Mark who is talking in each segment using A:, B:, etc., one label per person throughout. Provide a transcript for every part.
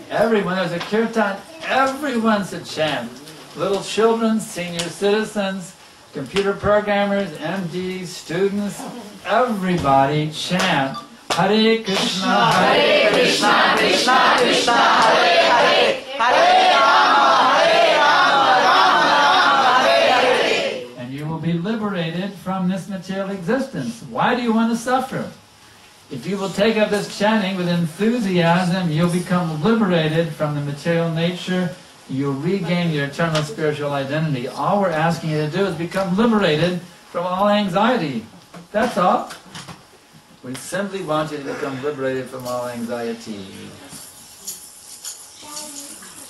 A: Everyone, there's a kirtan, everyone should chant. Little children, senior citizens, computer programmers, MDs, students, everybody chant Hare Krishna, Hare Krishna, Krishna Krishna, Hare Hare, Hare Rama, Rama Rama, Hare Hare. And you will be liberated from this material existence. Why do you want to suffer? If you will take up this chanting with enthusiasm, you'll become liberated from the material nature. You'll regain your eternal spiritual identity. All we're asking you to do is become liberated from all anxiety. That's all. We simply want you to become liberated from all anxiety.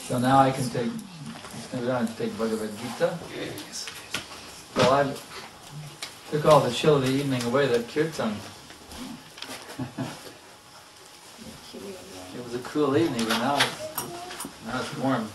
A: So now I can take, we're going to take Bhagavad Gita. Well, I took all the chill of the evening away, that kirtan. It was a cool evening, but now it's warm.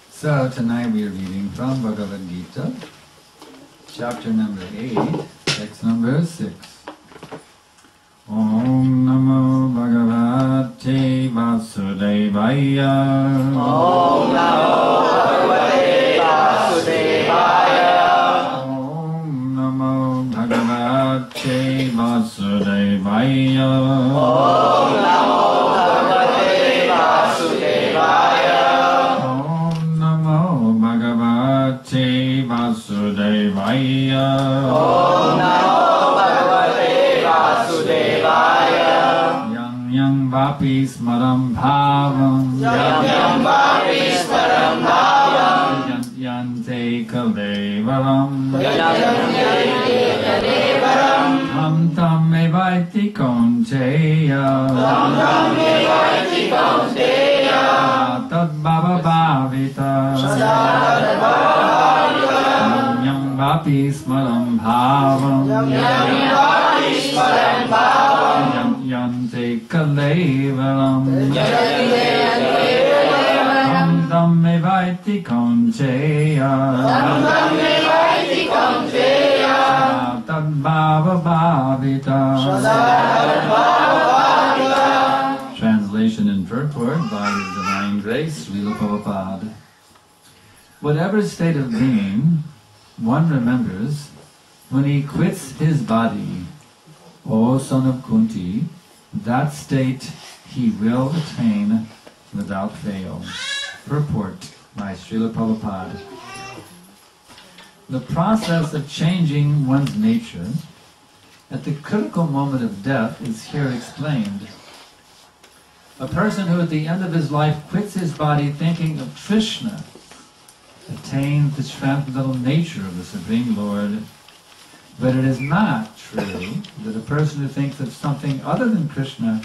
A: So tonight we are reading from Bhagavad Gita, chapter number 8, text number 6. Om Namo Bhagavate Vasudevaya.
B: Om Namo Bhagavate Vasudevaya.
A: Om Namo Bhagavate Vasudevaya.
B: Om Namo Bhagavate Vasudevaya.
A: Vasudevaya.
B: Om Namo Bhagavate Vasudevaya.
A: Yang yang vapi smaram bhavam.
B: Yang yang vapi smaram bhavam.
A: Yan yante kalevaram.
B: Yan yante kalevaram.
A: Tam tam evaiti koncheya.
B: Tam tam evaiti koncheya.
A: Tad bhava bhavita.
B: Tad bhava
A: vapi smaram bhavam.
B: Yang vapi smaram bhavam.
A: Yan yante kalevaram. Tam tam evaiti koncheya.
B: Tam tam evaiti koncheya.
A: Tad bhava bhavita. Translation and purport by His Divine Grace Srila Prabhupada. Whatever state of being one remembers when he quits his body, O son of Kunti, that state he will attain without fail. Purport by Srila Prabhupada. The process of changing one's nature at the critical moment of death is here explained. A person who at the end of his life quits his body thinking of Krishna attained the transcendental nature of the Supreme Lord. But it is not true that a person who thinks of something other than Krishna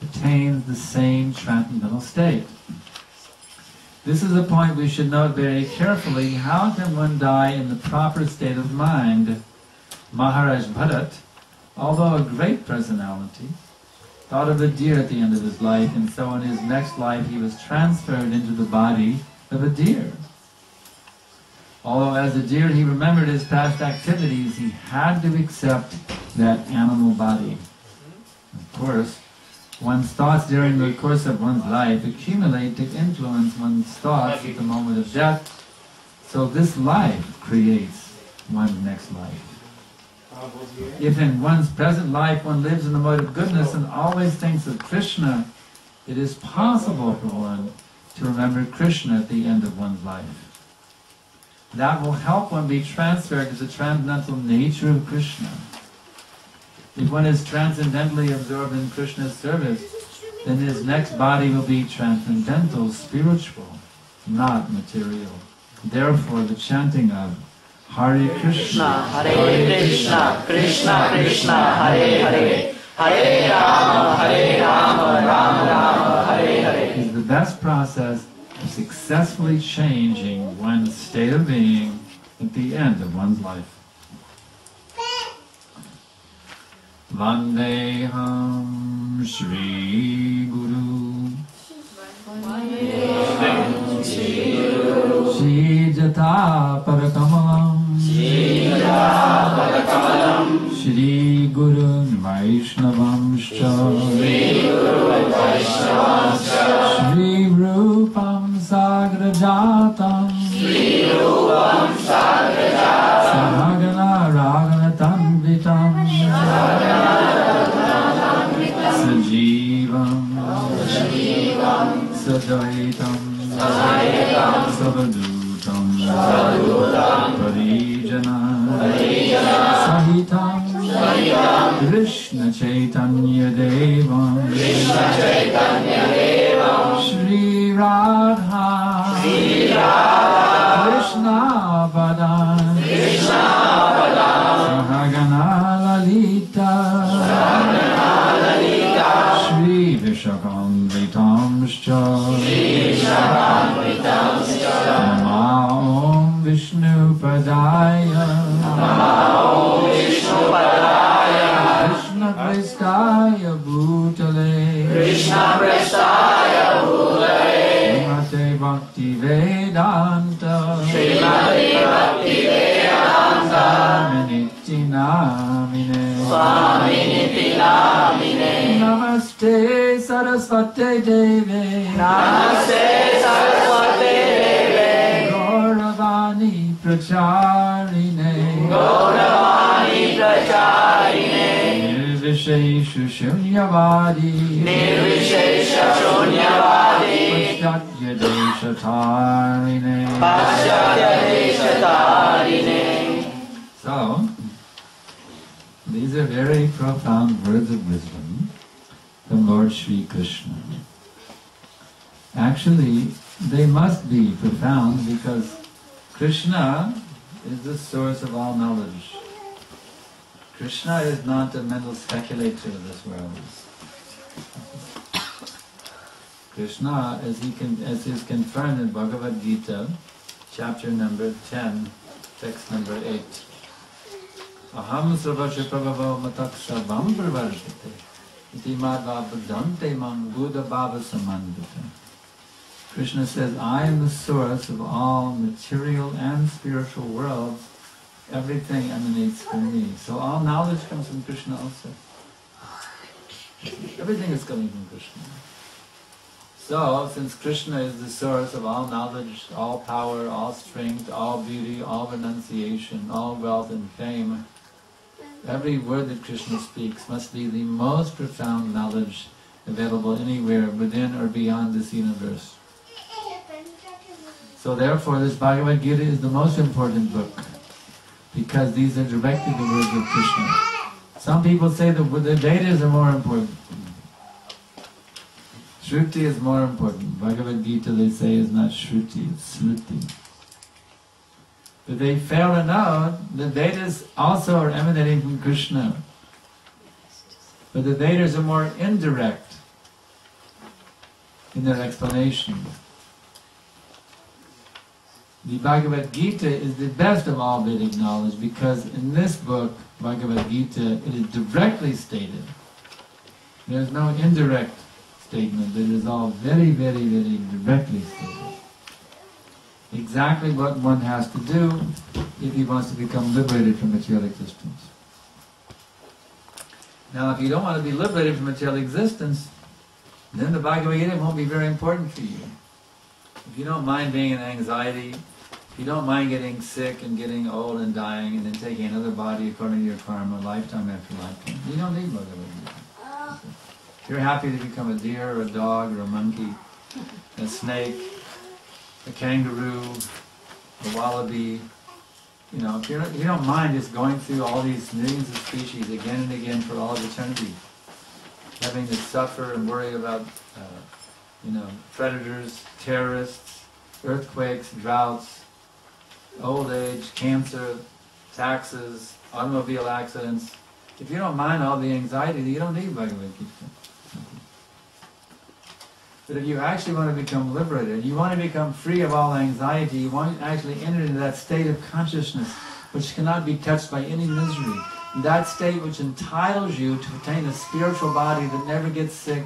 A: attains the same transcendental state. This is a point we should note very carefully. How can one die in the proper state of mind? Maharaj Bharat, although a great personality, thought of a deer at the end of his life, and so in his next life he was transferred into the body of a deer. Although as a deer he remembered his past activities, he had to accept that animal body. Of course, one's thoughts during the course of one's life accumulate to influence one's thoughts at the moment of death, so this life creates one's next life. If in one's present life one lives in the mode of goodness and always thinks of Krishna, it is possible for one to remember Krishna at the end of one's life. That will help one be transferred to the transcendental nature of Krishna. If one is transcendently absorbed in Krishna's service, then his next body will be transcendental, spiritual, not material. Therefore, the chanting of Hare Krishna,
B: Hare Krishna, Krishna Krishna, Hare Hare, Hare Rama, Rama Rama, Hare Hare
A: is the best process of successfully changing one's state of being at the end of one's life. Vandeham Shri Guru Shri Jata Parakamalam Shri Guru Vaishnavamscha Shri Rupam Sagrajatam Sahagana Raganatam Vitam Sajivam Sadaitam Savadutam Parijana Sahitam Krishna Chaitanya Devam Shri Radha Krishna Padan Sahagana Lalita Shri Vishakam Vitamscha Nama Om Vishnupadaya Krishna Prestaya Bhutale Srimate Bhaktivedanta Swaminitti Namine Namaste Saraswate Deve Gauravani Pracharine Nirvishesha Shunyavadi Paschatya Deshatarine. So, these are very profound words of wisdom from Lord Sri Krishna. Actually, they must be profound because Krishna is the source of all knowledge. Krishna is not a mental speculator of this world. Krishna, as is confirmed in Bhagavad Gita, chapter number 10, text number 8. Aham sarvasya prabhavo matak sarvam pravarjate iti madhva bhadante mang buddha bhava samandita. Krishna says, I am the source of all material and spiritual worlds. Everything emanates from me. So all knowledge comes from Krishna also. Everything is coming from Krishna. So, since Krishna is the source of all knowledge, all power, all strength, all beauty, all renunciation, all wealth and fame, every word that Krishna speaks must be the most profound knowledge available anywhere within or beyond this universe. So therefore this Bhagavad Gita is the most important book, because these are directly the words of Krishna. Some people say that the Vedas are more important. Shruti is more important. Bhagavad Gita, they say, is not Shruti, it's Shruti. But they fail to know the Vedas also are emanating from Krishna. But the Vedas are more indirect in their explanation. The Bhagavad Gita is the best of all Vedic knowledge because in this book, Bhagavad Gita, it is directly stated. There is no indirect statement, but it is all very, very, very directly stated. Exactly what one has to do if he wants to become liberated from material existence. Now, if you don't want to be liberated from material existence, then the Bhagavad Gita won't be very important for you. If you don't mind being in anxiety, you don't mind getting sick and getting old and dying and then taking another body according to your karma, lifetime after lifetime, you don't need Bhagavad Gita. If you're happy to become a deer or a dog or a monkey, a snake, a kangaroo, a wallaby, you know, if you don't mind just going through all these millions of species again and again for all of eternity, having to suffer and worry about, you know, predators, terrorists, earthquakes, droughts, old age, cancer, taxes, automobile accidents. If you don't mind all the anxiety, you don't need Bhagavad Gita. But if you actually want to become liberated, you want to become free of all anxiety, you want to actually enter into that state of consciousness which cannot be touched by any misery, that state which entitles you to attain a spiritual body that never gets sick,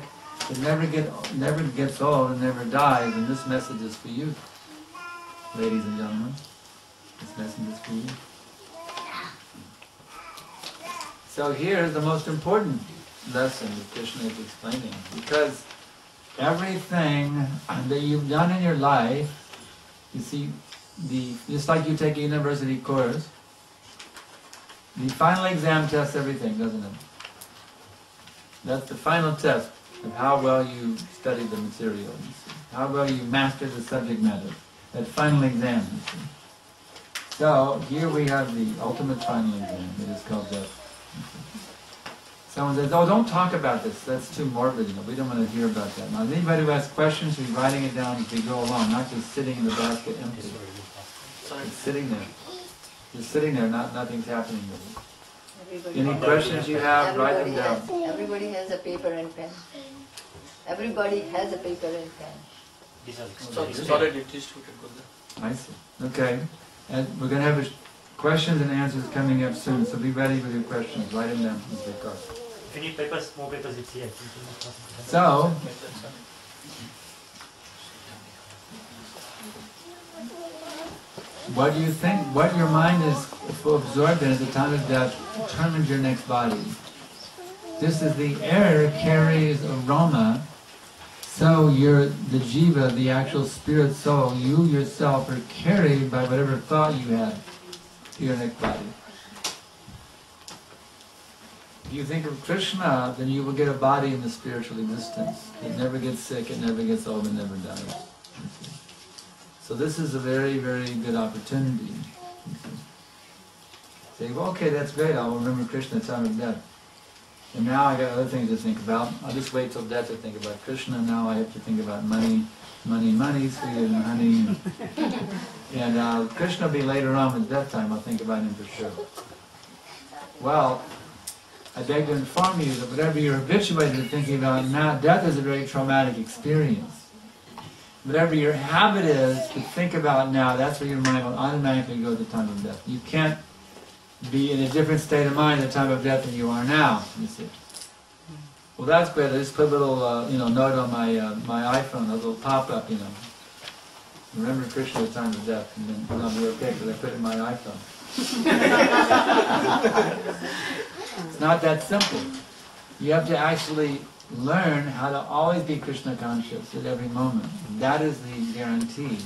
A: that never gets old and never dies, and this message is for you, ladies and gentlemen. This message is for you. So here is the most important lesson that Krishna is explaining, because everything that you've done in your life, you see, just like you take a university course, the final exam tests everything, doesn't it? That's the final test of how well you studied the material, you see, how well you mastered the subject matter, that final exam, you see. So here we have the ultimate final exam. It is called death. Someone says, "Oh, don't talk about this. That's too morbid. You know, we don't want to hear about that." Now, anybody who has questions, be writing it down as we go along, not just sitting in the basket empty. It's sitting there. Just sitting there, nothing's happening with it. Any questions you have, write them down.
C: Everybody has a paper and pen. Everybody has a paper and pen.
A: I see. Okay. And we're going to have questions and answers coming up soon, so be ready with your questions. Write them down as they go.
D: If you need papers, more papers, it's here.
A: So, what do you think, what your mind is absorbed in at the time of death determines your next body. Just as the air carries aroma, so the jiva, the actual spirit soul, you yourself are carried by whatever thought you had to your next body. If you think of Krishna, then you will get a body in the spiritual existence. It never gets sick, it never gets old, it never dies. So this is a very, very good opportunity. Say, well, okay, that's great, I'll remember Krishna at the time of death. And now I got other things to think about. I'll just wait till death to think about Krishna. Now I have to think about money, sweeter than honey. And Krishna will be later on with death time. I'll think about him for sure. Well, I beg to inform you that whatever you're habituated to thinking about now, death is a very traumatic experience. Whatever your habit is to think about now, that's where your mind will automatically go at the time of death. You can't be in a different state of mind at the time of death than you are now, you see. Well, that's great. I just put a little, note on my iPhone, a little pop-up, Remember Krishna at the time of death, and then I'll be okay because I put it in my iPhone. It's not that simple. You have to actually learn how to always be Krishna conscious at every moment. That is the guarantee, you see.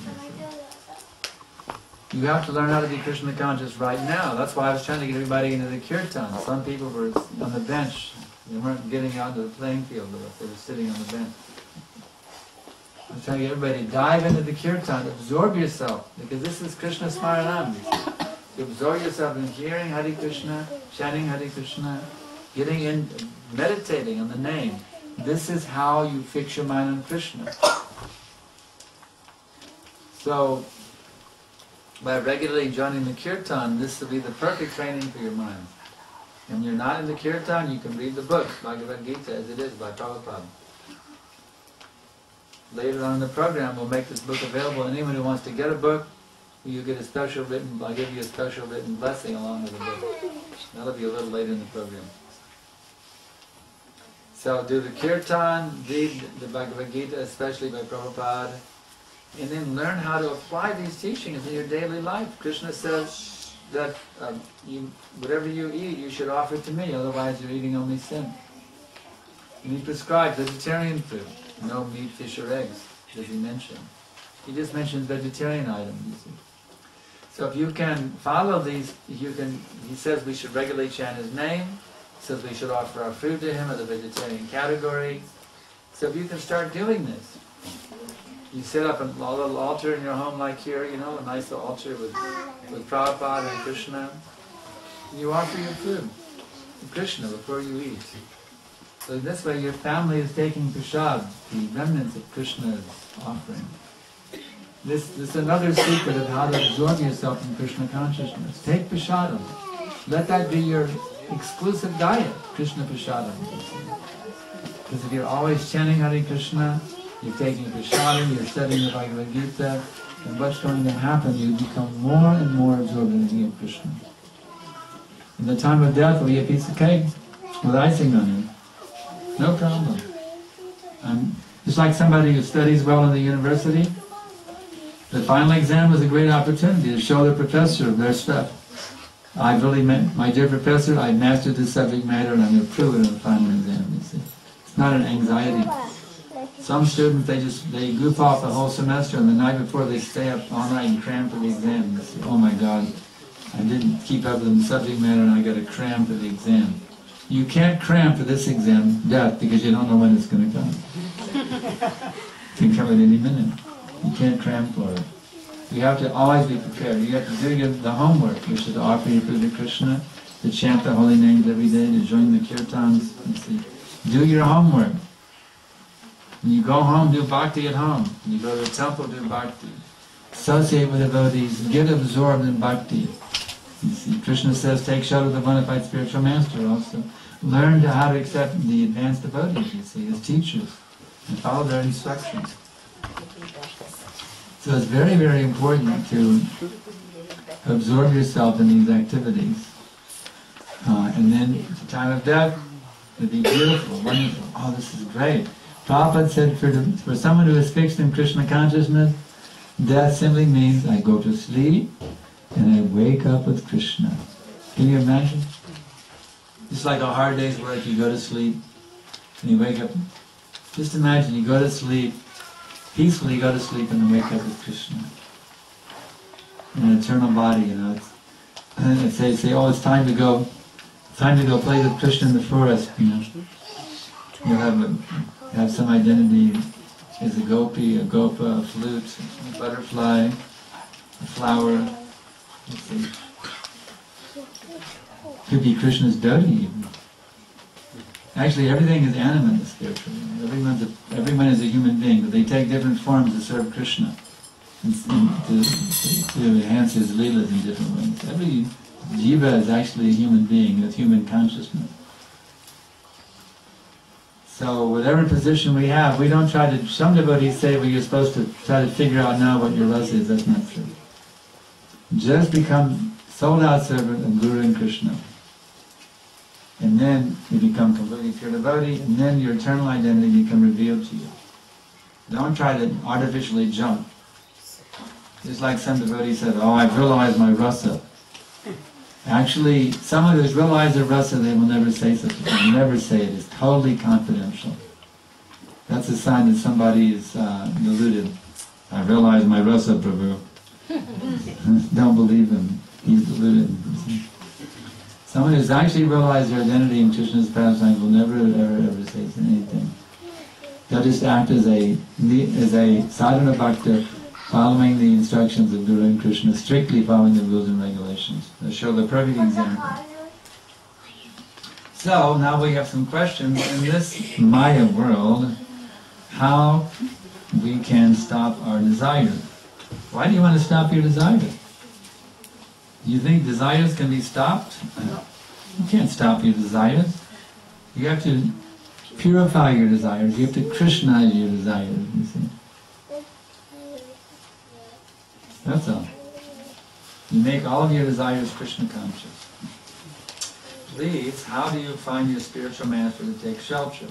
A: You have to learn how to be Krishna conscious right now. That's why I was trying to get everybody into the kirtan. Some people were on the bench. They weren't getting out to the playing field with us. They were sitting on the bench. I was trying to get everybody to dive into the kirtan, absorb yourself, because this is Krishna Smaranam. You absorb yourself in hearing Hare Krishna, chanting Hare Krishna, getting in, meditating on the name. This is how you fix your mind on Krishna. So, by regularly joining the kirtan, this will be the perfect training for your mind. And when you're not in the kirtan, you can read the book, Bhagavad Gita, as it is by Prabhupada. Later on in the program, we'll make this book available. Anyone who wants to get a book, you get a special written, I'll give you a special written blessing along with the book. That'll be a little later in the program. So do the kirtan, read the Bhagavad Gita, especially by Prabhupada, and then learn how to apply these teachings in your daily life. Krishna says that whatever you eat, you should offer to me, otherwise you're eating only sin. And he prescribed vegetarian food, no meat, fish, or eggs, does he mention. He just mentions vegetarian items, you see. So if you can follow these, he says we should regularly chant his name, he says we should offer our food to him as a vegetarian category. So if you can start doing this, you set up a little altar in your home like here, you know, a nice little altar with Prabhupada and Krishna. You offer your food to Krishna before you eat. So this way your family is taking prasad, the remnants of Krishna's offering. This is another secret of how to absorb yourself in Krishna consciousness. Take prasadam. Let that be your exclusive diet, Krishna prasadam. Because if you're always chanting Hare Krishna, you're taking prasadam, you're studying the Bhagavad Gita, and what's going to happen, you become more and more absorbed in the name of Krishna. In the time of death, we eat a piece of cake with icing on it. No problem. Just like somebody who studies well in the university, the final exam was a great opportunity to show the professor their stuff. I really meant, my dear professor, I mastered this subject matter and I'm going to prove it in the final exam, you see. It's not an anxiety. Some students, they goof off the whole semester, and the night before they stay up all night and cram for the exam. They say, oh my God, I didn't keep up with the subject matter and I got to cram for the exam. You can't cram for this exam, death, because you don't know when it's going to come. It can come at any minute. You can't cram for it. You have to always be prepared. You have to do the homework, which is to offer your food to Krishna, to chant the holy names every day, to join the kirtans. You see. Do your homework. When you go home, do bhakti at home. When you go to the temple, do bhakti. Associate with devotees. Get absorbed in bhakti. You see, Krishna says, take shelter of the bona fide spiritual master also. Learn how to accept the advanced devotees, you see, as teachers, and follow their instructions. So it's very, very important to absorb yourself in these activities. And then at the time of death, it'd be beautiful, wonderful. Oh, this is great. Prabhupada said for someone who is fixed in Krishna consciousness, death simply means I go to sleep and I wake up with Krishna. Can you imagine? It's like a hard day's work, you go to sleep and you wake up. Just imagine you go to sleep, peacefully go to sleep and then wake up with Krishna. In an eternal body, you know. And they say, oh, it's time to go play with Krishna in the forest, you know. You'll have some identity as a gopi, a gopa, a flute, a butterfly, a flower. Let's see. Could be Krishna's devotee even. Actually, everything is animate spiritually. Everyone is a human being, but they take different forms to serve Krishna and to enhance his leelas in different ways. Every jiva is actually a human being with human consciousness. So whatever position we have, we don't try to, some devotees say, well, you're supposed to try to figure out now what your rasa is. That's not true. Just become sold out servant of Guru and Krishna. And then you become completely pure devotee, and then your eternal identity become revealed to you. Don't try to artificially jump. Just like some devotee said, oh, I've realized my rasa. Actually, someone who's realized their rasa, they will never say such a thing. Never say it. It's totally confidential. That's a sign that somebody is deluded. I realized my rasa, Prabhu. Don't believe him. He's deluded. Someone who's actually realized their identity in Krishna's pastimes will never, ever say anything. They'll just act as a sadhana bhakta, following the instructions of Guru and Krishna, strictly following the rules and regulations. They'll show the perfect example. So, now we have some questions. In this Maya world, how we can stop our desire. Why do you want to stop your desire? Do you think desires can be stopped? You can't stop your desires. You have to purify your desires. You have to Krishnaize your desires, you see. That's all. You make all of your desires Krishna conscious. Please, how do you find your spiritual master to take shelter?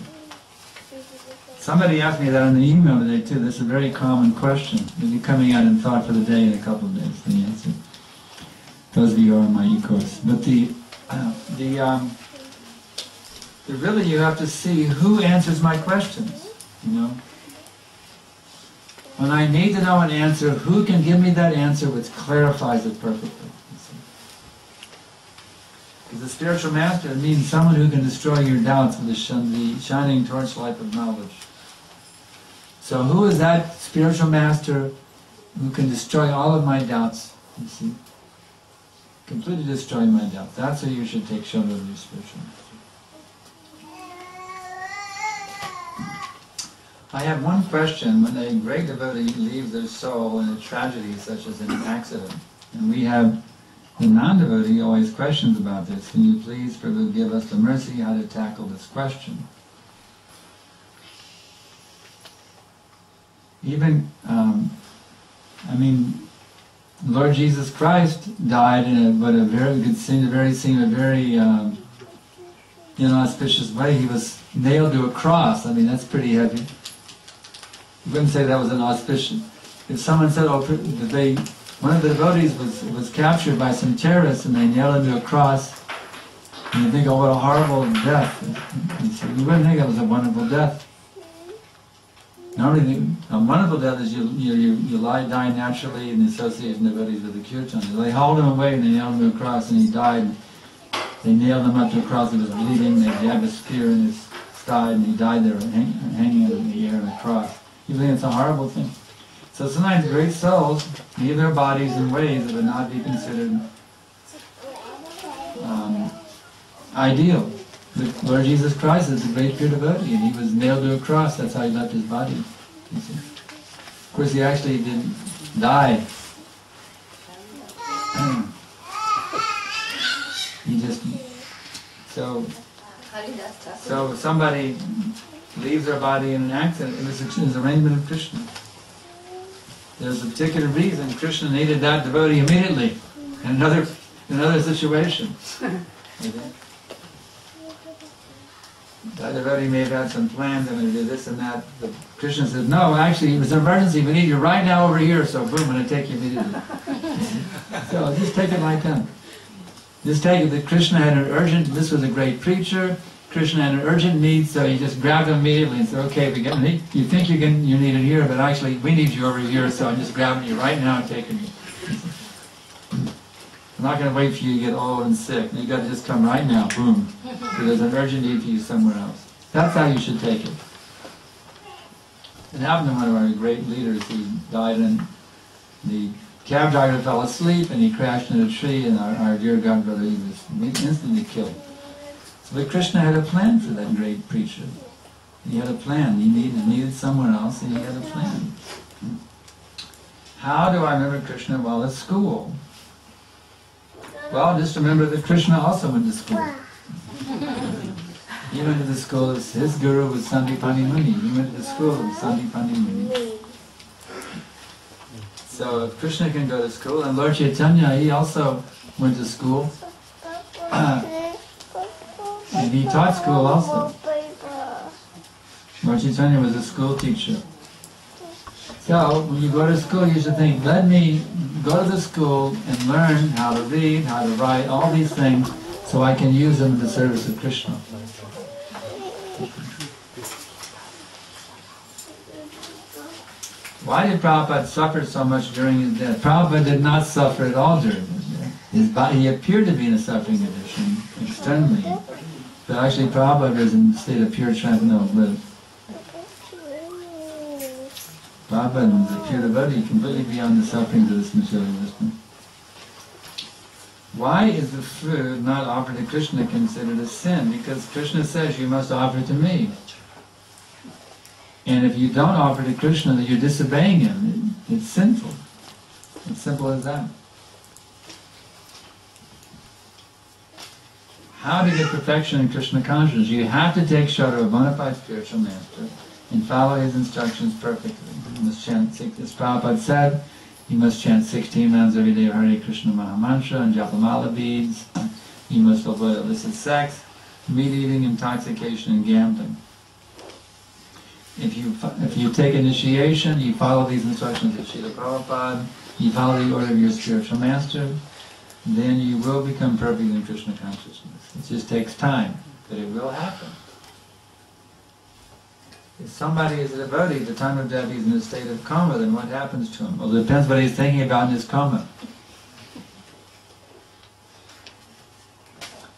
A: Somebody asked me that on the email today too. That's a very common question. It'll be coming out in Thought for the Day in a couple of days, the answer. Those of you who are on my e-course. But really you have to see who answers my questions, you know. When I need to know an answer, who can give me that answer which clarifies it perfectly? Because the spiritual master means someone who can destroy your doubts with the shining torchlight of knowledge. So who is that spiritual master who can destroy all of my doubts? You see? Completely destroy my doubts. That's who you should take shelter of your spiritual master. I have one question. When a great devotee leaves their soul in a tragedy such as an accident, and we have the non-devotee always questions about this, can you please, Prabhu, give us the mercy how to tackle this question? Even, Lord Jesus Christ died in a very inauspicious way. He was nailed to a cross. That's pretty heavy. You wouldn't say that was an auspicious. If someone said, one of the devotees was captured by some terrorists and they nailed him to a cross, and you think, oh, what a horrible death. You wouldn't think it was a wonderful death. Normally, a wonderful death is you die naturally in the association of devotees with the kirtan. They hauled him away and they nailed him to a cross and he died. They nailed him up to a cross, he was bleeding, they jabbed a spear in his side and he died there hanging in the air on a cross. You think it's a horrible thing. So sometimes great souls leave their bodies in ways that would not be considered ideal. But Lord Jesus Christ is a great pure devotee, and he was nailed to a cross. That's how he left his body. You see? Of course, he actually didn't die. He just so somebody leaves their body in an accident. It was an arrangement of Krishna. There's a particular reason Krishna needed that devotee immediately in another situation. That devotee may have had some plans, I'm going to do this and that. But Krishna said, no, actually, it was an emergency. We need you right now over here. So boom, I'm going to take you immediately. So just take it like that. Just take it that Krishna had an urgent, this was a great preacher. Krishna had an urgent need, so he just grabbed him immediately and said, okay, you think you need it here, but actually we need you over here, so I'm just grabbing you right now and taking you. I'm not going to wait for you to get old and sick. You've got to just come right now, boom. So there's an urgent need for you somewhere else. That's how you should take it. It happened to one of our great leaders who died, and the cab driver fell asleep and he crashed in a tree, and our dear godbrother, he was instantly killed. But Krishna had a plan for that great preacher. He had a plan. He needed someone else, and he had a plan. How do I remember Krishna while at school? Well, just remember that Krishna also went to school. He went to the school, his guru was Sandipani Muni. He went to the school of Sandipani Muni. So if Krishna can go to school, and Lord Chaitanya, he also went to school. And he taught school also. Lord Chaitanya was a school teacher. So, when you go to school, you should think, let me go to the school and learn how to read, how to write, all these things, so I can use them in the service of Krishna. Why did Prabhupada suffer so much during his death? Prabhupada did not suffer at all during his death. His body, he appeared to be in a suffering condition, externally. But actually Prabhupada is in a state of pure transcendental bliss. Prabhupada is a pure devotee, completely beyond the sufferings of this material existence. Why is the food not offered to Krishna considered a sin? Because Krishna says you must offer to me. And if you don't offer to Krishna, then you're disobeying him. It's sinful. As simple as that. How to get perfection in Krishna consciousness? You have to take shelter of a bona fide spiritual master and follow his instructions perfectly. You must chant, as Prabhupada said, you must chant 16 rounds every day of Harekrishna maha-mantra and japamala beads. You must avoid illicit sex, meat eating, intoxication, and gambling. If you take initiation, you follow these instructions of Srila Prabhupada, you follow the order of your spiritual master, then you will become perfect in Krishna consciousness. It just takes time, but it will happen. If somebody is a devotee, at the time of death he's in a state of coma, then what happens to him? Well, it depends what he's thinking about in his coma.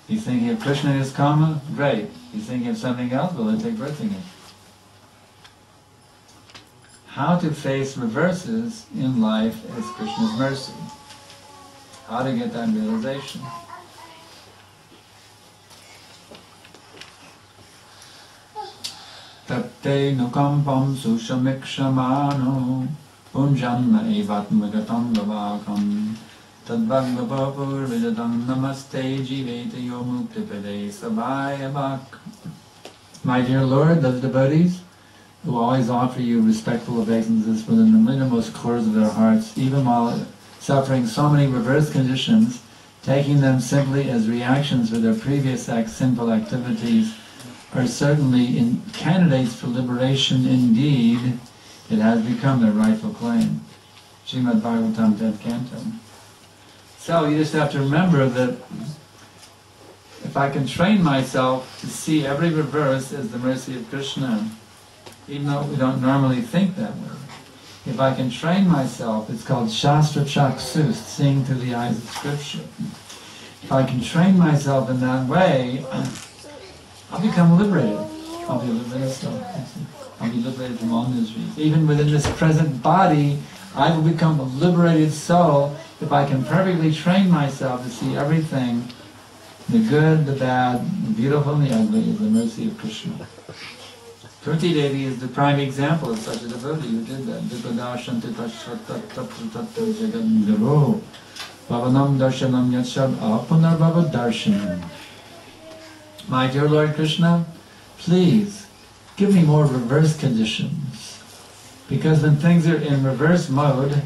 A: He's thinking of Krishna in his coma? Great. He's thinking of something else? Well, then take birth again. How to face reverses in life as Krishna's mercy. How to get that realization. Tatte nukampam sushamikshamano punjanna evatmagatam vavakam tadbhagavapur vijatam namaste jivete yomuktipede sabhayabhak. My dear Lord, those devotees who always offer you respectful obeisances within the innermost cores of their hearts, even while suffering so many reverse conditions, taking them simply as reactions for their previous sinful activities, are certainly candidates for liberation indeed. It has become their rightful claim. Srimad Bhagavatam 10th Canto. So you just have to remember that if I can train myself to see every reverse as the mercy of Krishna, even though we don't normally think that way, if I can train myself, it's called Shastra Chaksus, seeing through the eyes of Scripture. If I can train myself in that way, I'll become liberated. I'll be a liberated soul. I'll be liberated from all miseries. Even within this present body, I will become a liberated soul if I can perfectly train myself to see everything, the good, the bad, the beautiful and the ugly, as the mercy of Krishna. Kunti Devi is the prime example of such a devotee who did that. Vipadashanti tashvatatatatatatat jagadniro bhavanam darshanam yatshad apunarbhava darshanam. My dear Lord Krishna, please give me more reverse conditions. Because when things are in reverse mode,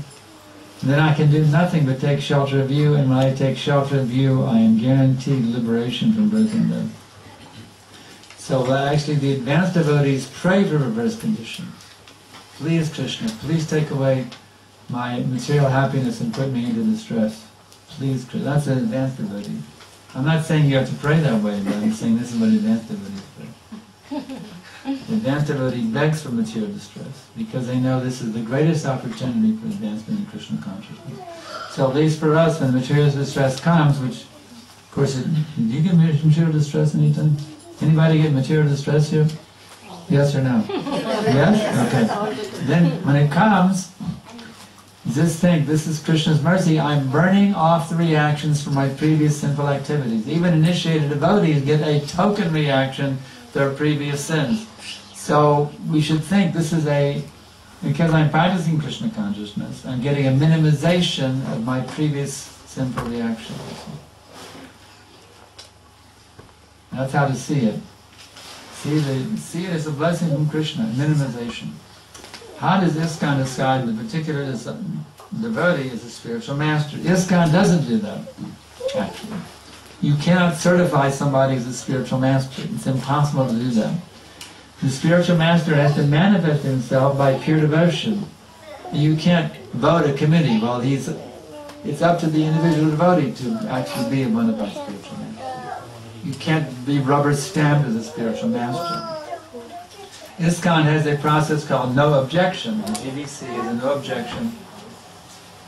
A: then I can do nothing but take shelter of you, and when I take shelter of you, I am guaranteed liberation from birth and death. So actually the advanced devotees pray for reverse conditions. Please Krishna, please take away my material happiness and put me into distress. Please Krishna. That's an advanced devotee. I'm not saying you have to pray that way, but I'm saying this is what advanced devotees pray. The advanced devotee begs for material distress because they know this is the greatest opportunity for advancement in Krishna consciousness. So at least for us, when material distress comes, which, of course, do you get material distress anytime? Anybody get material distress here? Yes or no? Yes? Okay. Then when it comes, just think, this is Krishna's mercy. I'm burning off the reactions from my previous sinful activities. Even initiated devotees get a token reaction to their previous sins. So we should think this is because I'm practicing Krishna consciousness, I'm getting a minimization of my previous sinful reactions. That's how to see it. See it as a blessing from Krishna, minimization. How does Iskcon decide the particular devotee is a spiritual master? Iskcon doesn't do that, actually. You cannot certify somebody as a spiritual master. It's impossible to do that. The spiritual master has to manifest himself by pure devotion. You can't vote a committee. Well, it's up to the individual devotee to actually be a bona fide spiritual master. You can't be rubber stamped as a spiritual master. Iskcon has a process called no objection. The GBC is a no objection.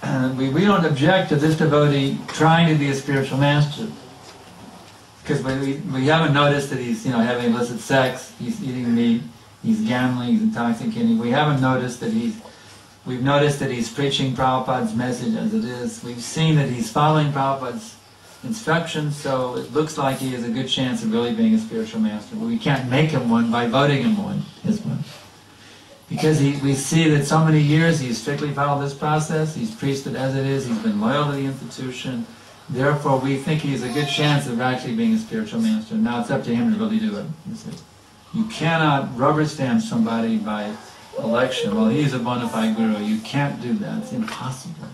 A: And we don't object to this devotee trying to be a spiritual master. Because we haven't noticed that he's having illicit sex, he's eating meat, he's gambling, he's intoxicating. We haven't noticed that we've noticed that he's preaching Prabhupada's message as it is. We've seen that he's following Prabhupada's instructions, so it looks like he has a good chance of really being a spiritual master. But we can't make him one by voting him one, because we see that so many years he's strictly followed this process, he's preached it as it is, he's been loyal to the institution, therefore we think he has a good chance of actually being a spiritual master. Now it's up to him to really do it. You cannot rubber stamp somebody by election. Well, he's a bona fide guru. You can't do that. It's impossible.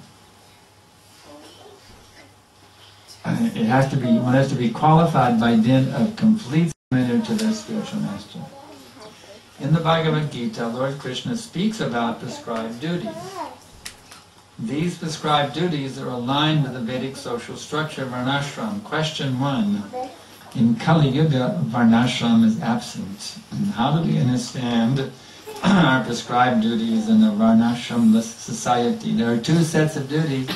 A: One has to be qualified by dint of complete surrender to their spiritual master. In the Bhagavad Gita, Lord Krishna speaks about prescribed duties. These prescribed duties are aligned with the Vedic social structure of an ashram. Question 1. in Kali Yuga, Varnashram is absent. And how do we understand our prescribed duties in a Varnashram society? There are two sets of duties.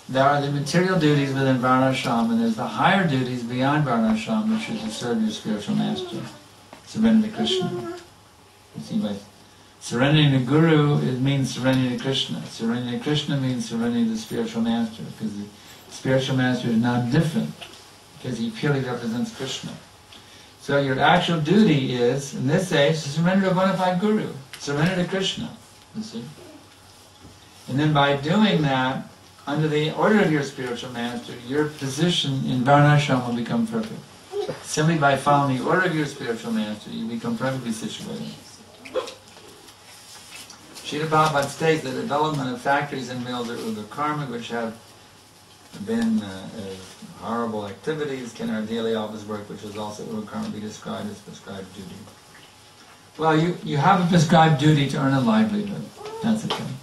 A: There are the material duties within Varnashram, and there's the higher duties beyond Varnashram, which is to serve your spiritual master, surrender to Krishna. You see, by surrendering to Guru, it means surrendering to Krishna. Surrendering to Krishna means surrendering to the spiritual master, because the spiritual master is not different, because he purely represents Krishna. So your actual duty is, in this age, to surrender to a bona fide Guru. Surrender to Krishna, you see. And then by doing that, under the order of your spiritual master, your position in Varnashram will become perfect. Simply by following the order of your spiritual master, you become perfectly situated. Srila Prabhupada states that the development of factories and mills are the karma which have been horrible activities. Can our daily office work, which is also karma, be described as prescribed duty? Well, you have a prescribed duty to earn a livelihood. That's the thing.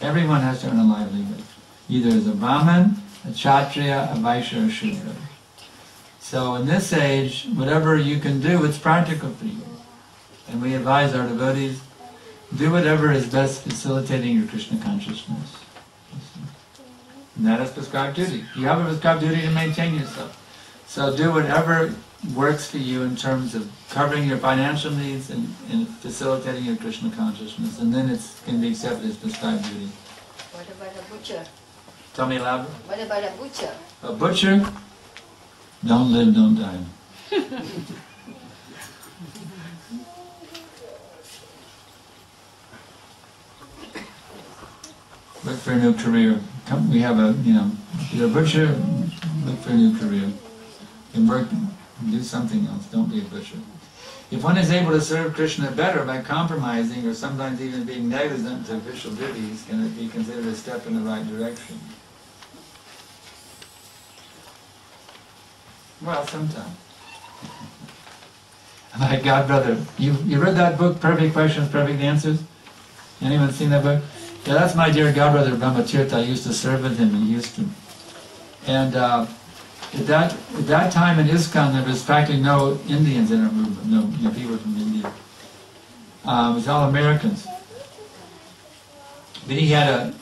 A: Everyone has to earn a livelihood. Either as a Brahmin, a Kshatriya, a Vaishya, or a Shudra. So in this age, whatever you can do, it's practical for you. And we advise our devotees, do whatever is best facilitating your Krishna consciousness. And that is prescribed duty. You have a prescribed duty to maintain yourself. So do whatever works for you in terms of covering your financial needs and facilitating your Krishna consciousness. And then it can be accepted as prescribed duty.
C: What about a butcher?
A: Tell me louder.
C: What about a butcher?
A: A butcher, don't live, don't die. Look for a new career. We have a, if you're a butcher, look for a new career. You can work, do something else, don't be a butcher. If one is able to serve Krishna better by compromising or sometimes even being negligent to official duties, can it be considered a step in the right direction? Well, sometimes. My God, brother, you read that book, Perfect Questions, Perfect Answers? Anyone seen that book? Yeah, that's my dear God brother Brahmatirtha. I used to serve with him in Houston. And at that time in Iskcon, there was practically no Indians in our movement, no people from India. It was all Americans. But he had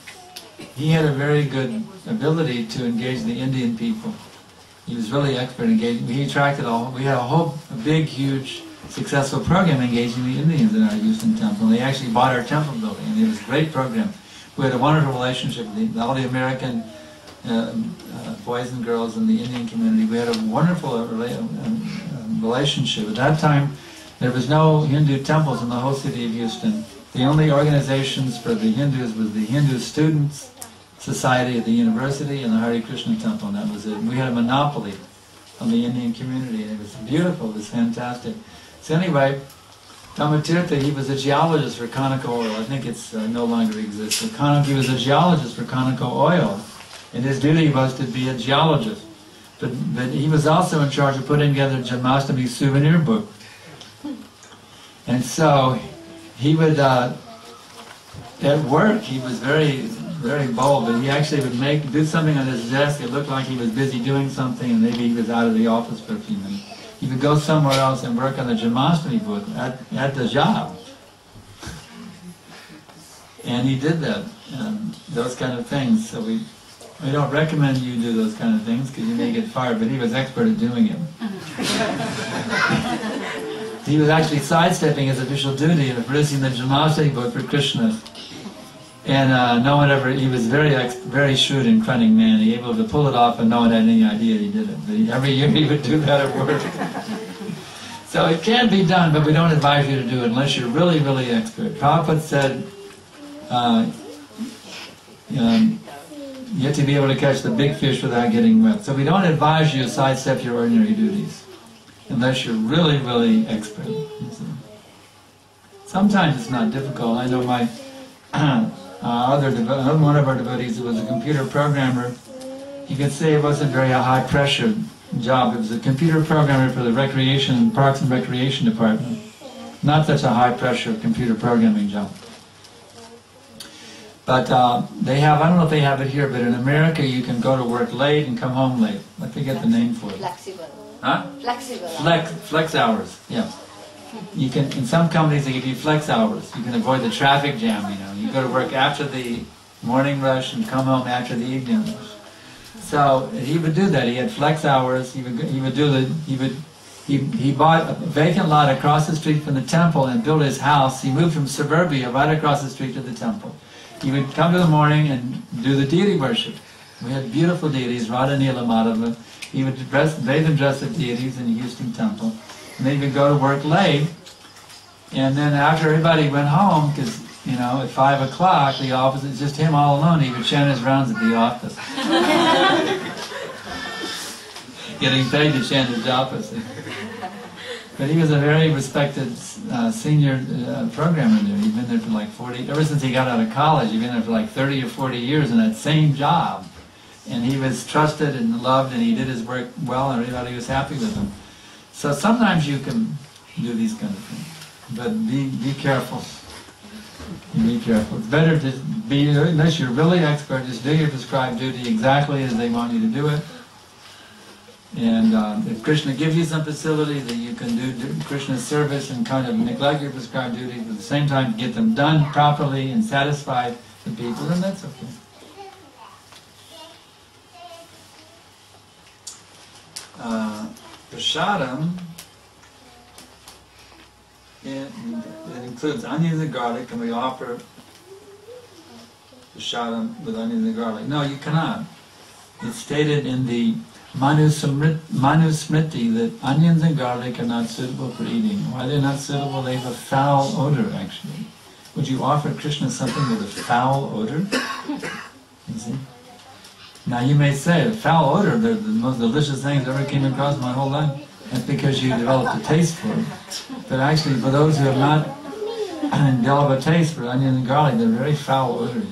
A: a very good ability to engage the Indian people. He was really expert in engaging. We had a big, huge, successful program engaging the Indians in our Houston temple. They actually bought our temple building, and it was a great program. We had a wonderful relationship with all the American boys and girls in the Indian community. We had a wonderful relationship. At that time, there was no Hindu temples in the whole city of Houston. The only organizations for the Hindus was the Hindu Students Society at the university and the Hare Krishna temple, and that was it. We had a monopoly on the Indian community, and it was beautiful, it was fantastic. So anyway, Brahmatirtha, he was a geologist for Conoco oil. I think it's no longer exists. He was a geologist for Conoco oil, and his duty was to be a geologist. But he was also in charge of putting together a Janmashtami souvenir book. And so he would, at work, he was very, very bold, but he actually would do something on his desk. It looked like he was busy doing something, and maybe he was out of the office for a few minutes. He would go somewhere else and work on the Janmashtami book at the job. And he did that, those kind of things. So we don't recommend you do those kind of things because you may get fired, but he was expert at doing it. He was actually sidestepping his official duty of producing the Janmashtami book for Krishna. And no one ever, he was very shrewd and cunning man. He was able to pull it off and no one had any idea he did it. But every year he would do that at work. So it can be done, but we don't advise you to do it unless you're really, really expert. Prabhupada said, you have to be able to catch the big fish without getting wet. So we don't advise you to sidestep your ordinary duties unless you're really, really expert. Sometimes it's not difficult. I know my one of our devotees who was a computer programmer, you could say it wasn't very a high-pressure job. It was a computer programmer for the Parks and Recreation Department. Not such a high-pressure computer programming job. But they have, I don't know if they have it here, but in America you can go to work late and come home late. I forget the name for it.
C: Flexible.
A: Huh?
C: Flexible.
A: Flex hours, yeah. You can, in some companies they give you flex hours. You can avoid the traffic jam, you know. You go to work after the morning rush and come home after the evening rush. So he would do that. He had flex hours. He bought a vacant lot across the street from the temple and built his house. He moved from suburbia right across the street to the temple. He would come to the morning and do the deity worship. We had beautiful deities, Radha Nila Madhava. He would bathe and dress the deities in the Houston temple. And then he would go to work late. And then after everybody went home, because, you know, at 5 o'clock, the office, it's just him all alone, he would chant his rounds at the office. Getting paid to chant his office. But he was a very respected senior programmer there. He'd been there for like 40, ever since he got out of college, he'd been there for like 30 or 40 years in that same job. And he was trusted and loved, and he did his work well, and everybody was happy with him. So sometimes you can do these kind of things, but be careful. Be careful. It's better to be, unless you're really expert, just do your prescribed duty exactly as they want you to do it. And if Krishna gives you some facility that you can do Krishna's service and kind of neglect your prescribed duties, but at the same time get them done properly and satisfy the people, then that's okay. Prasadam, it includes onions and garlic. Can we offer prasadam with onions and garlic? No, you cannot. It's stated in the Manusmriti that onions and garlic are not suitable for eating. Why they're not suitable? They have a foul odor, actually. Would you offer Krishna something with a foul odor? You see? Now you may say, a foul odor, they're the most delicious things I ever came across my whole life. That's because you developed a taste for it. But actually, for those who have not developed a taste for onions and garlic, they're very foul odor.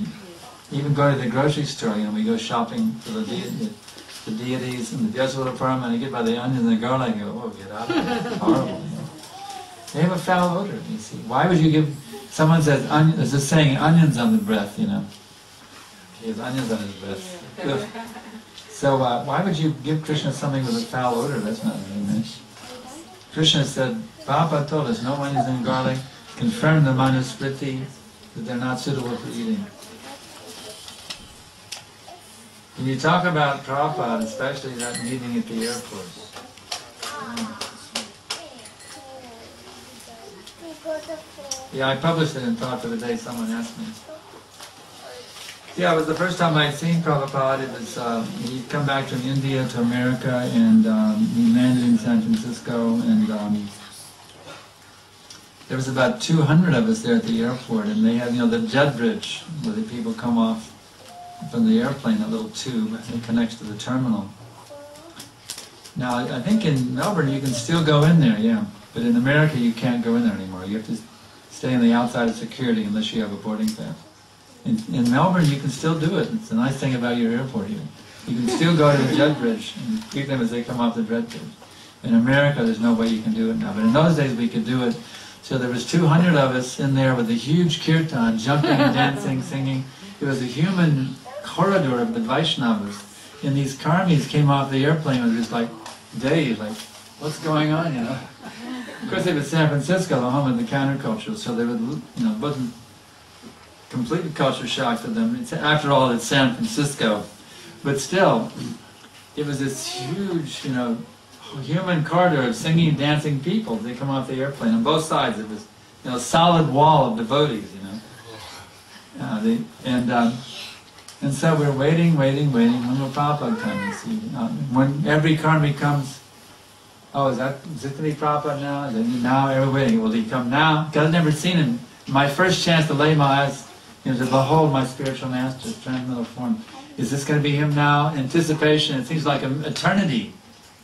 A: Even go to the grocery store, you know, we go shopping for the deities and the Vyasula Param, and I get by the onions and the garlic, and I go, oh, get out of here. It's horrible. You know? They have a foul odor, you see. Why would you give, someone says, there's a saying, onions on the breath, you know. He has onions on his breath. So why would you give Krishna something with a foul odor? That's not very nice. Krishna said, Prabhupada told us, no onions and garlic, confirm the Manusmriti that they're not suitable for eating. When you talk about Prabhupada, especially that meeting at the airport, yeah, I published it in Thought for the Day, someone asked me. Yeah, it was the first time I'd seen Prabhupada. It was, he'd come back from India to America, and he landed in San Francisco, and there was about 200 of us there at the airport, and they had, you know, the jet bridge, where the people come off from the airplane, a little tube that connects to the terminal. Now, I think in Melbourne you can still go in there, yeah, but in America you can't go in there anymore. You have to stay on the outside of security unless you have a boarding pass. In Melbourne you can still do it. It's a nice thing about your airport here. You can still go to the jet bridge and greet them as they come off the jet bridge. In America there's no way you can do it now, but in those days we could do it. So there was 200 of us in there with a huge kirtan, jumping and dancing, singing. It was a human corridor of the Vaishnavas. And these karmis came off the airplane and just like dazed, like, what's going on, you know? Of course it was San Francisco, the home of the counterculture, so they would, you know, wasn't complete culture shock to them. After all, it's San Francisco. But still, it was this huge, you know, human corridor of singing, dancing people. They come off the airplane. On both sides, it was, you know, a solid wall of devotees, you know. And so we're waiting. When will Prabhupada come? You see, when every karmi comes, oh, is it going to be Prabhupada now? Now we're waiting. Will he come now? Because I've never seen him. My first chance to lay my eyes, you know, to behold my spiritual master, transcendental form. Is this going to be him now? Anticipation. It seems like an eternity.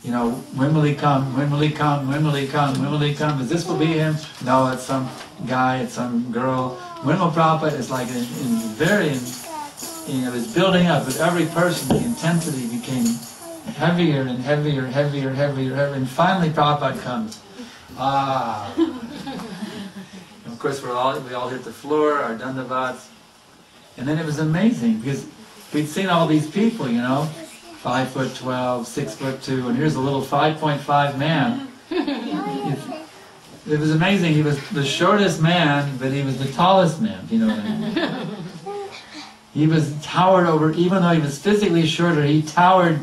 A: You know, when will he come? When will he come? When will he come? When will he come? Is this will be him? No, it's some guy. It's some girl. When will Prabhupada? It's like you know, it's building up. With every person, the intensity became heavier and heavier, and finally Prabhupada comes. Ah. Of course, we all hit the floor, our dandavats, and then it was amazing because we'd seen all these people, you know, 5'12", 6'2", and here's a little 5.5 man. It was amazing. He was the shortest man, but he was the tallest man. You know what I mean? He was towered over, even though he was physically shorter, he towered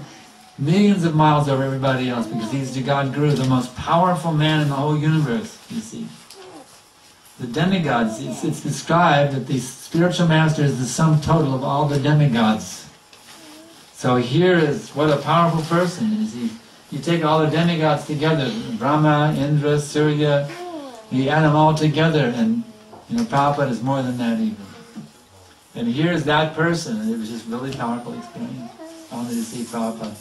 A: millions of miles over everybody else because he's the God Guru, the most powerful man in the whole universe, you see. The demigods, it's described that the spiritual master is the sum total of all the demigods. So here is what a powerful person is. You take all the demigods together, Brahma, Indra, Surya, you add them all together, and you know, Prabhupada is more than that even. And here's that person, and it was just really powerful experience. I wanted to see Prabhupada.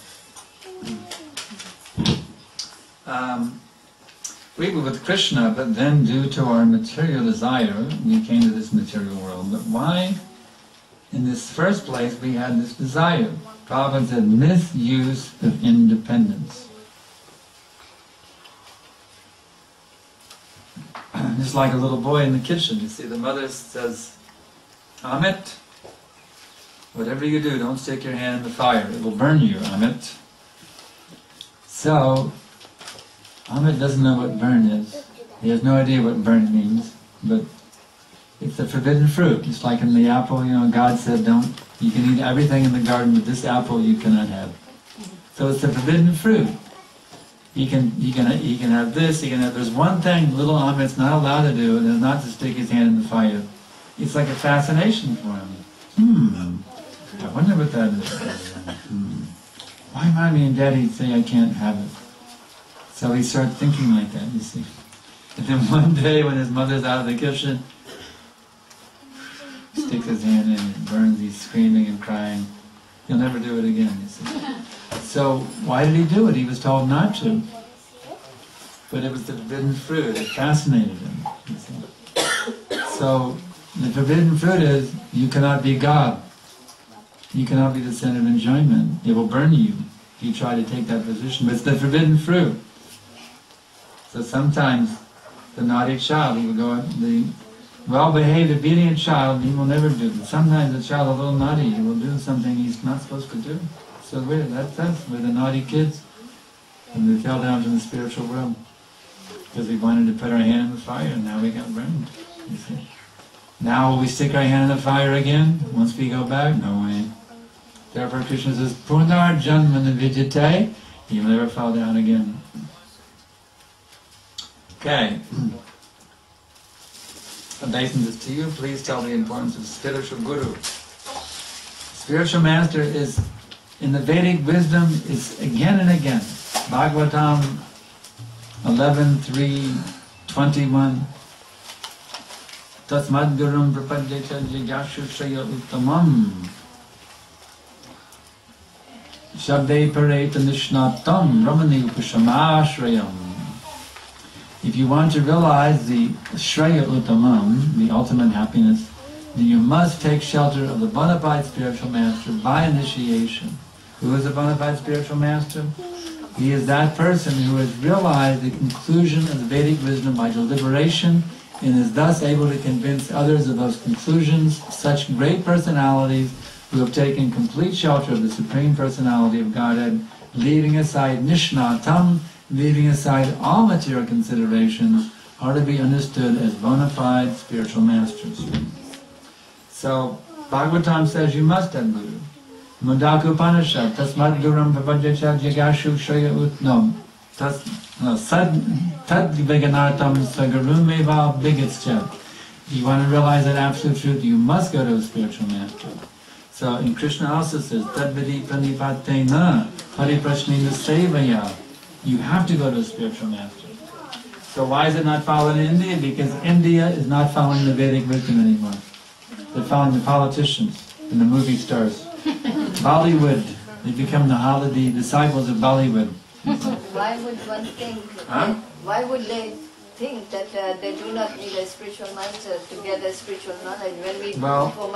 A: We were with Krishna, but then due to our material desire, we came to this material world. But why, in this first place, we had this desire? Prabhupada said, misuse of independence. Just like a little boy in the kitchen, you see, the mother says, Amit, whatever you do, don't stick your hand in the fire. It will burn you, Amit. So, Amit doesn't know what burn is. He has no idea what burn means, but it's the forbidden fruit. It's like in the apple, you know, God said, you can eat everything in the garden, but this apple you cannot have. So it's the forbidden fruit. He can have this, there's one thing little Amit's not allowed to do, and is not to stick his hand in the fire. It's like a fascination for him. I wonder what that is. Why Mommy and Daddy say I can't have it? So he started thinking like that, you see. And then one day when his mother's out of the kitchen, sticks his hand in, it burns, he's screaming and crying. He'll never do it again, you see. So why did he do it? He was told not to. But it was the forbidden fruit, it fascinated him, you see. So the forbidden fruit is, you cannot be God. You cannot be the center of enjoyment. It will burn you if you try to take that position. But it's the forbidden fruit. So sometimes the naughty child, he will go, the well-behaved, obedient child, he will never do it. Sometimes the child is a little naughty, he will do something he's not supposed to do. So that's us, we're the naughty kids. And we fell down from the spiritual realm. Because we wanted to put our hand in the fire, and now we got burned. You see. Now will we stick our hand in the fire again, once we go back? No way. Therefore Krishna says, Punar Janmana Vidyate, he will never fall down again. Okay. Obeisances to you, please tell the importance of spiritual guru. Spiritual master is, in the Vedic wisdom, is again and again. Bhagavatam 11.3.21 Tasmad gurum prapadyecha jigyashu shaya uttamam Shabde pareta nishnatam ramani upashamashrayam. If you want to realize the Shreya Uttamam, the ultimate happiness, then you must take shelter of the bona fide spiritual master by initiation. Who is a bona fide spiritual master? He is that person who has realized the conclusion of the Vedic wisdom by deliberation and is thus able to convince others of those conclusions, such great personalities who have taken complete shelter of the Supreme Personality of Godhead, leaving aside Nishnatam, leaving aside all material considerations, are to be understood as bona fide spiritual masters. So, Bhagavatam says you must have Guru. Mundaka Upanishad, Tasmad Guram Prabhajyacha Jagashu Shaya Utnam, Tad Veganartam Sagarumeva Bigitschat. If you want to realize that absolute truth, you must go to a spiritual master. So, in Krishna also says, Tad Vidi Pranipatena, Hari Prashnina Sevaya. You have to go to a spiritual master. So why is it not followed in India? Because India is not following the Vedic wisdom anymore. They're following the politicians and the movie stars. Bollywood. They become the disciples of Bollywood.
C: Why would one think, why would they think that they do not need a spiritual master to get a spiritual knowledge? When we, for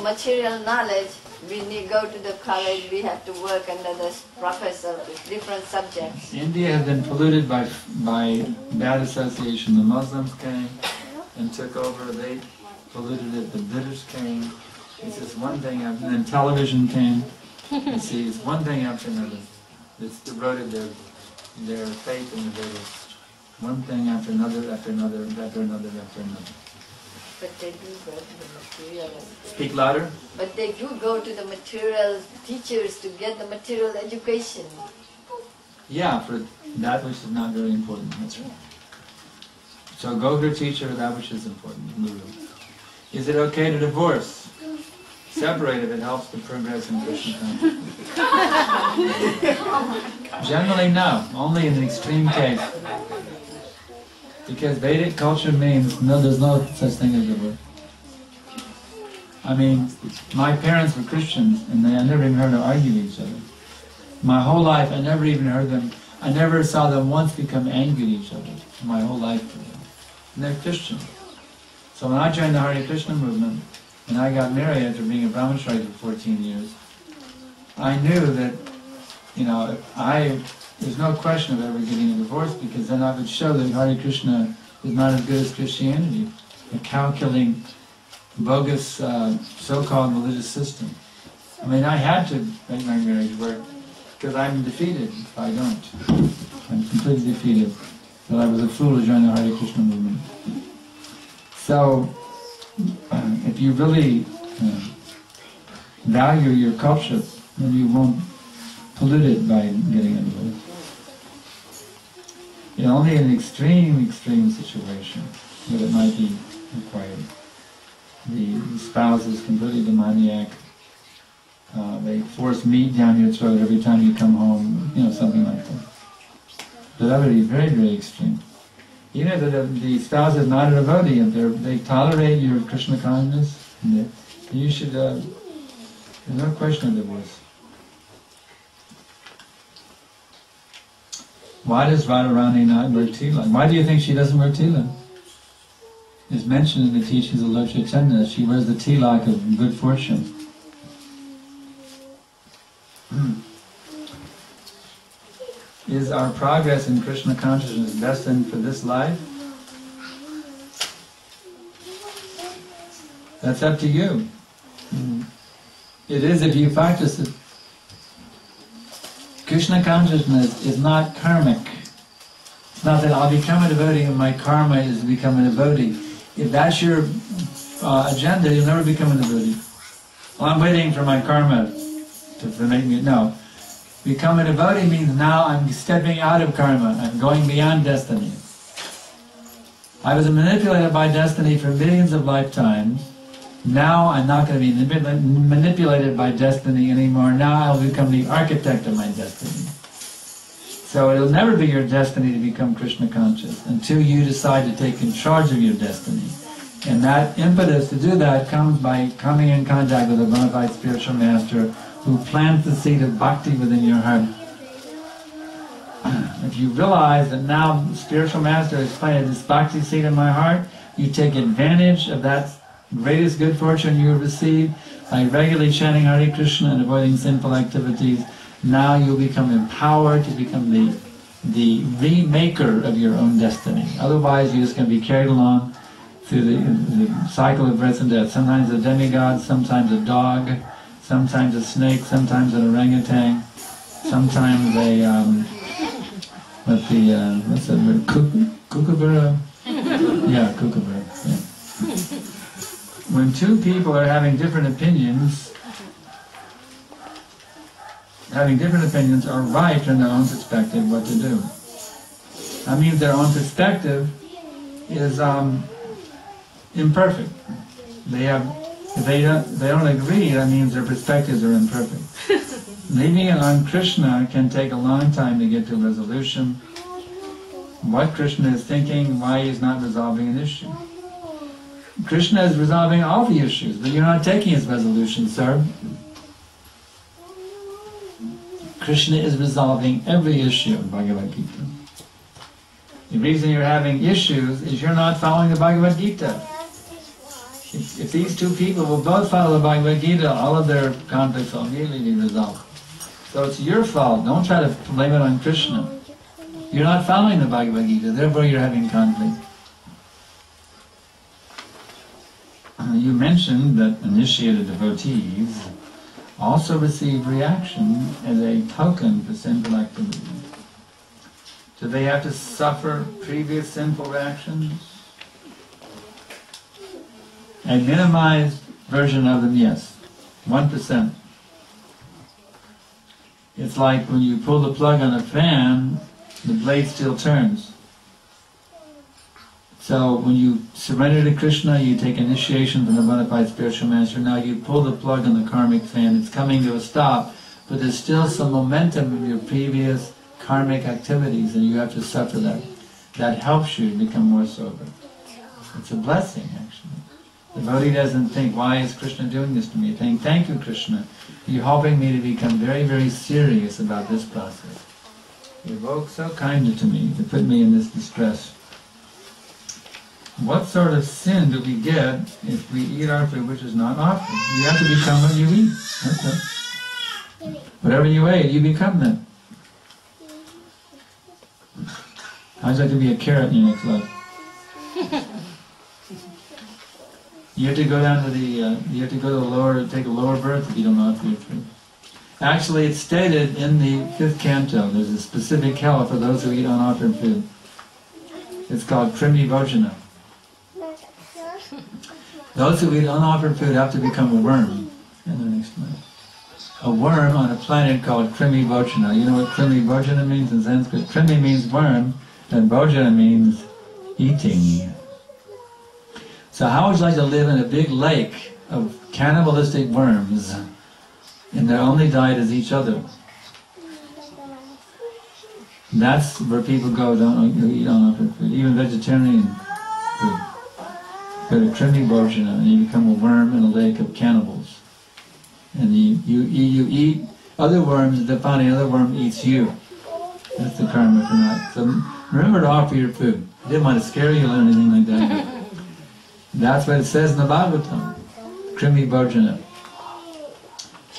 C: material knowledge, we need go to the college, we have to work under the professor with different subjects.
A: India has been polluted by bad association. The Muslims came and took over, they polluted it, the British came. It's just one thing, and then television came. You see, it's one thing after another. It's eroded their faith in the Vedas. One thing after another, after another, after another, after another.
C: But they do go to the material.
A: Speak louder.
C: But they do go to the material teachers to get the material education.
A: Yeah, for that which is not very important. That's right. So go to a teacher for that which is important. Guru. Is it okay to divorce? Separate if it helps to progress in Krishna consciousness. Generally no, only in an extreme case. Because Vedic culture means no, there's no such thing as divorce. I mean, my parents were Christians and I never even heard them argue with each other. My whole life I never even heard them, I never saw them once become angry at each other. My whole life. And they're Christian. So when I joined the Hare Krishna movement, and I got married after being a brahmachari for 14 years, I knew that, you know, there's no question of ever getting a divorce, because then I would show that Hare Krishna is not as good as Christianity, a calculating, bogus, so-called religious system. I mean, I had to make my marriage work, because I'm defeated if I don't. I'm completely defeated. That I was a fool to join the Hare Krishna movement. So, if you really value your culture, then you won't pollute it by getting a divorce. You know, only in an extreme situation that it might be required. The spouse is completely demoniac. They force meat down your throat every time you come home, you know, something like that. But that would be very, very extreme. Even if the spouse is not a devotee, if they tolerate your Krishna consciousness, you should, there's no question of divorce. Why does Radharani not wear tila? Why do you think she doesn't wear tila? It's mentioned in the teachings of Lord Chaitanya, she wears the tilak of good fortune. Is our progress in Krishna consciousness destined for this life? That's up to you. It is if you practice it. Krishna consciousness is not karmic. It's not that I'll become a devotee and my karma is to become a devotee. If that's your agenda, you'll never become a devotee. Well, I'm waiting for my karma to make me... No. Become a devotee means now I'm stepping out of karma. I'm going beyond destiny. I was manipulated by destiny for millions of lifetimes. Now I'm not going to be manipulated by destiny anymore. Now I'll become the architect of my destiny. So it'll never be your destiny to become Krishna conscious until you decide to take in charge of your destiny. And that impetus to do that comes by coming in contact with a bona fide spiritual master who plants the seed of bhakti within your heart. If you realize that now the spiritual master has planted this bhakti seed in my heart, you take advantage of that greatest good fortune you have received by regularly chanting Hare Krishna and avoiding sinful activities. Now you'll become empowered to become the remaker of your own destiny. Otherwise you're just going to be carried along through the cycle of birth and death. Sometimes a demigod, sometimes a dog, sometimes a snake, sometimes an orangutan, sometimes a, what's that word, kookaburra? Yeah, kookaburra, yeah. When two people are having different opinions are right in their own perspective what to do. That means their own perspective is imperfect. If they don't agree, that means their perspectives are imperfect. Leaving it on Krishna can take a long time to get to a resolution. What Krishna is thinking, why he's not resolving an issue. Krishna is resolving all the issues, but you're not taking his resolution, sir. Krishna is resolving every issue in Bhagavad Gita. The reason you're having issues is you're not following the Bhagavad Gita. If these two people will both follow the Bhagavad Gita, all of their conflicts will immediately be resolved. So it's your fault. Don't try to blame it on Krishna. You're not following the Bhagavad Gita, therefore you're having conflict. You mentioned that initiated devotees also receive reaction as a token for sinful activity. Do they have to suffer previous sinful reactions? A minimized version of them, yes. 1%. It's like when you pull the plug on a fan, the blade still turns. So when you surrender to Krishna, you take initiation from the bona fide spiritual master. Now you pull the plug on the karmic fan, it's coming to a stop, but there's still some momentum of your previous karmic activities, and you have to suffer that. That helps you become more sober. It's a blessing, actually. The devotee doesn't think, why is Krishna doing this to me? They think, thank you, Krishna. You're helping me to become very, very serious about this process. You're both so kind to me to put me in this distress. What sort of sin do we get if we eat our food which is not offered? You have to become what you eat. Okay. Whatever you ate, you become that. How'd you like to be a carrot in your next life? You have to go down to the, you have to go to the lower, take a lower berth if you don't offer your food. Actually, it's stated in the 5th canto, there's a specific hell for those who eat unoffered food. It's called Krimi Bhojana. Those who eat unoffered food have to become a worm in their next life. A worm on a planet called Krimi Bhojana. You know what Krimi Bhojana means in Sanskrit? Krimi means worm, and Bhojana means eating. So how would you like to live in a big lake of cannibalistic worms, and their only diet is each other? That's where people go, don't eat unoffered food, even vegetarian food. Go to Krimi Bhojana, and you become a worm in a lake of cannibals. And you eat other worms, and finally another worm eats you. That's the karma for that. So remember to offer your food. I didn't want to scare you or anything like that. That's what it says in the Bhagavatam, Krimi Bhojana.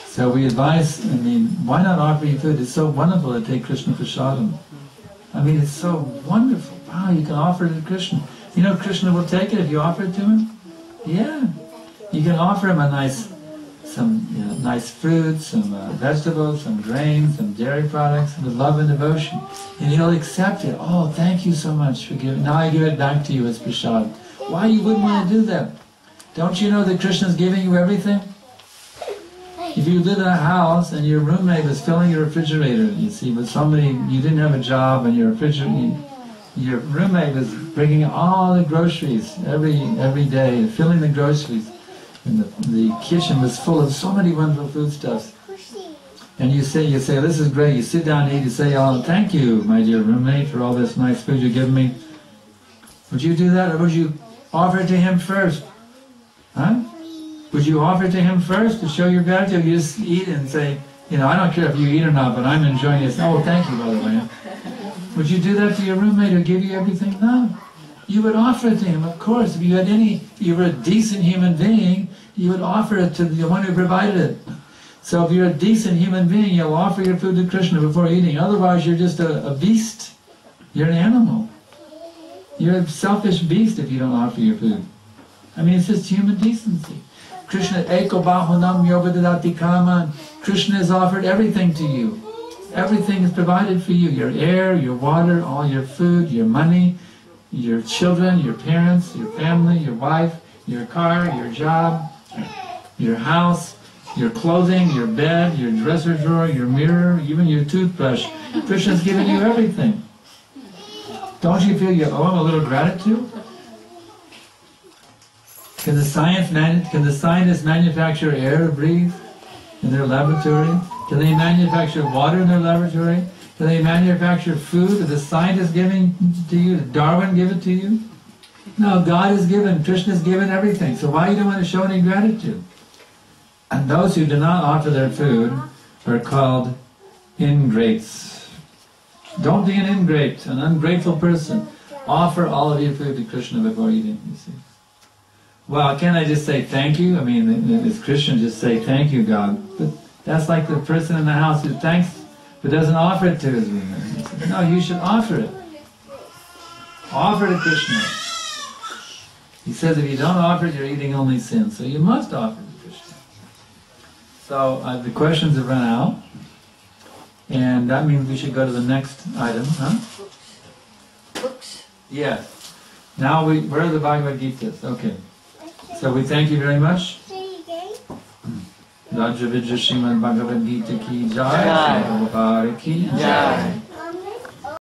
A: So we advise, why not offer your food? It's so wonderful to take Krishna Prasadam. It's so wonderful. Wow, you can offer it to Krishna. You know Krishna will take it if you offer it to him? Yeah. You can offer him some nice fruit, some vegetables, some grains, some dairy products, with love and devotion. And he'll accept it. Oh, thank you so much for giving. Now I give it back to you as prasad. Why you wouldn't want to do that? Don't you know that Krishna's giving you everything? If you live in a house and your roommate was filling your refrigerator, you see, but you didn't have a job and your roommate was bringing all the groceries every day, filling the groceries, and the kitchen was full of so many wonderful foodstuffs. And you say, this is great. You sit down and eat. You say, oh, thank you, my dear roommate, for all this nice food you're giving me. Would you do that, or would you offer it to him first? Huh? Would you offer it to him first to show your gratitude? You just eat and say, I don't care if you eat or not, but I'm enjoying this. Oh, thank you, by the way. Would you do that to your roommate who gave you everything? No. You would offer it to him, of course. If you were a decent human being, you would offer it to the one who provided it. So if you're a decent human being, you'll offer your food to Krishna before eating. Otherwise, you're just a beast. You're an animal. You're a selfish beast if you don't offer your food. It's just human decency. Krishna, Eko Bahunam Yogadadati Kaman. Krishna has offered everything to you. Everything is provided for you. Your air, your water, all your food, your money, your children, your parents, your family, your wife, your car, your job, your house, your clothing, your bed, your dresser drawer, your mirror, even your toothbrush. Krishna's given you everything. Don't you feel you owe him a little gratitude? Can the scientists manufacture air to breathe in their laboratory? Can they manufacture water in their laboratory? Can they manufacture food that the scientists giving to you? Did Darwin give it to you? No, God has given, Krishna has given everything. So why you don't want to show any gratitude? And those who do not offer their food are called ingrates. Don't be an ingrate, an ungrateful person. Offer all of your food to Krishna before eating, you see. Well, can't I just say thank you? As Christians just say thank you, God. But that's like the person in the house who thanks but doesn't offer it to his roommate. No, you should offer it. Offer to Krishna. He says if you don't offer it, you're eating only sin. So you must offer it to Krishna. So the questions have run out, and that means we should go to the next item, huh?
C: Books.
A: Yes. Now where are the Bhagavad Gitas? Okay. So we thank you very much. Raja Vijay Sriman Bhagavad Gita ki jai, Prabhupada ki jai.